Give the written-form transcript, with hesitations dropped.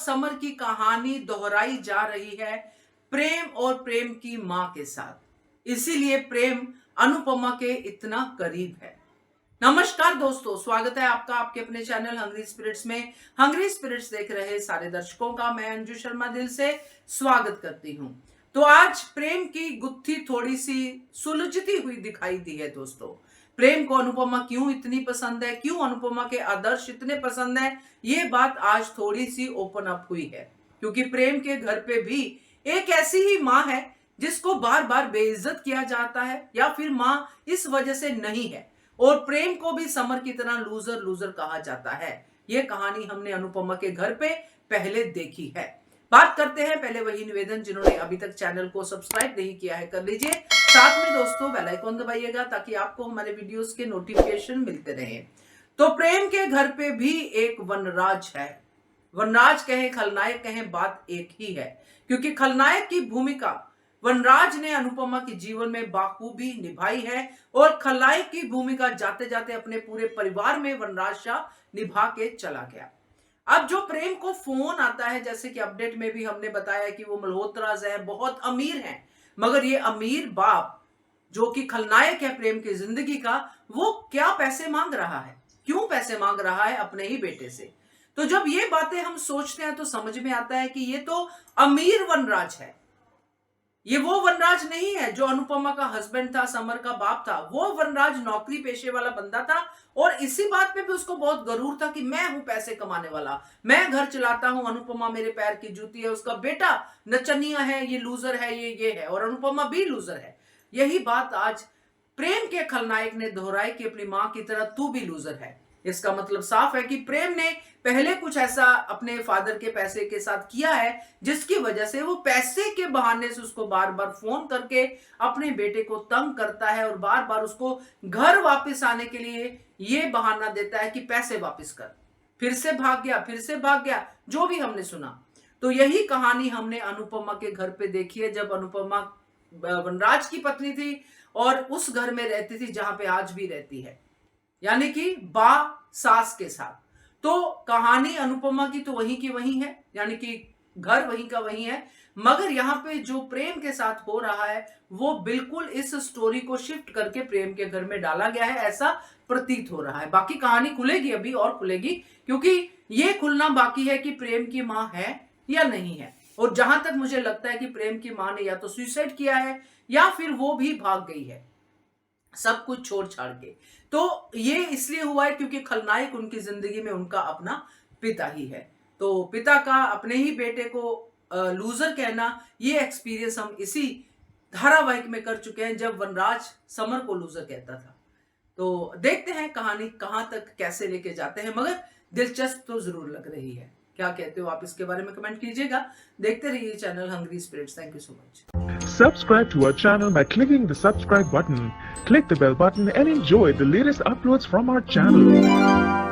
Summer की कहानी दोहराई जा रही है प्रेम और प्रेम की मां के साथ। इसीलिए प्रेम अनुपमा के इतना करीब है। नमस्कार दोस्तों, स्वागत है आपका आपके अपने चैनल हंग्री स्पिरिट्स में। हंग्री स्पिरिट्स देख रहे सारे दर्शकों का मैं अंजू शर्मा दिल से स्वागत करती हूं। तो आज प्रेम की गुत्थी थोड़ी सी सुलझती हुई दिखाई दी है दोस्तों। प्रेम को अनुपमा क्यों इतनी पसंद है, क्यों अनुपमा के आदर्श इतने पसंद है, ये बात आज थोड़ी सी ओपन अप हुई है। क्योंकि प्रेम के घर पे भी एक ऐसी ही माँ है जिसको बार बार बेइज्जत किया जाता है, या फिर माँ इस वजह से नहीं है, और प्रेम को भी समर की तरह लूजर लूजर कहा जाता है। ये कहानी हमने अनुपमा के घर पे पहले देखी है। बात करते हैं, पहले वही निवेदन, जिन्होंने अभी तक चैनल को सब्सक्राइब नहीं किया है कर लीजिए। साथ में दोस्तों बेल आइकन दबाइएगा ताकि आपको हमारे वीडियोस के नोटिफिकेशन मिलते रहे। तो प्रेम के घर पे भी एक वनराज है। वनराज कहें खलनायक कहें, बात एक ही है। क्योंकि खलनायक की भूमिका वनराज ने अनुपमा के जीवन में बाखूबी निभाई है, और खलनायक की भूमिका जाते जाते अपने पूरे परिवार में वनराज शाह निभा के चला गया। अब जो प्रेम को फोन आता है, जैसे कि अपडेट में भी हमने बताया कि वो मल्होत्राज है, बहुत अमीर हैं, मगर ये अमीर बाप जो कि खलनायक है प्रेम की जिंदगी का, वो क्या पैसे मांग रहा है, क्यों पैसे मांग रहा है अपने ही बेटे से। तो जब ये बातें हम सोचते हैं तो समझ में आता है कि ये तो अमीर वनराज है। ये वो वनराज नहीं है जो अनुपमा का हस्बैंड था, समर का बाप था। वो वनराज नौकरी पेशे वाला बंदा था, और इसी बात पे भी उसको बहुत गरूर था कि मैं हूं पैसे कमाने वाला, मैं घर चलाता हूं, अनुपमा मेरे पैर की जूती है, उसका बेटा नचनिया है, ये लूजर है, ये है, और अनुपमा भी लूजर है। यही बात आज प्रेम के खलनायक ने दोहराई कि अपनी मां की तरह तू भी लूजर है। इसका मतलब साफ है कि प्रेम ने पहले कुछ ऐसा अपने फादर के पैसे के साथ किया है, जिसकी वजह से वो पैसे के बहाने से उसको बार बार फोन करके अपने बेटे को तंग करता है, और बार बार उसको घर वापस आने के लिए ये बहाना देता है कि पैसे वापस कर। फिर से भाग गया, फिर से भाग गया, जो भी हमने सुना। तो यही कहानी हमने अनुपमा के घर पे देखी है, जब अनुपमा वनराज की पत्नी थी और उस घर में रहती थी जहां पे आज भी रहती है, यानी कि बा सास के साथ। तो कहानी अनुपमा की तो वहीं की वहीं है, यानी कि घर वहीं का वहीं है, मगर यहाँ पे जो प्रेम के साथ हो रहा है वो बिल्कुल इस स्टोरी को शिफ्ट करके प्रेम के घर में डाला गया है, ऐसा प्रतीत हो रहा है। बाकी कहानी खुलेगी अभी और खुलेगी, क्योंकि ये खुलना बाकी है कि प्रेम की मां है या नहीं है। और जहां तक मुझे लगता है कि प्रेम की मां ने या तो सुसाइड किया है या फिर वो भी भाग गई है सब कुछ छोड़ छाड़ के। तो ये इसलिए हुआ है क्योंकि खलनायक उनकी जिंदगी में उनका अपना पिता ही है। तो पिता का अपने ही बेटे को लूजर कहना, ये एक्सपीरियंस हम इसी धारावाहिक में कर चुके हैं, जब वनराज समर को लूजर कहता था। तो देखते हैं कहानी कहां तक कैसे लेके जाते हैं, मगर दिलचस्प तो जरूर लग रही है। क्या कहते हो आप इसके बारे में कमेंट कीजिएगा। देखते रहिए channel hungry spirits. Thank you so much. Subscribe to our channel by clicking the subscribe button. Click the bell button and enjoy the latest uploads from our channel.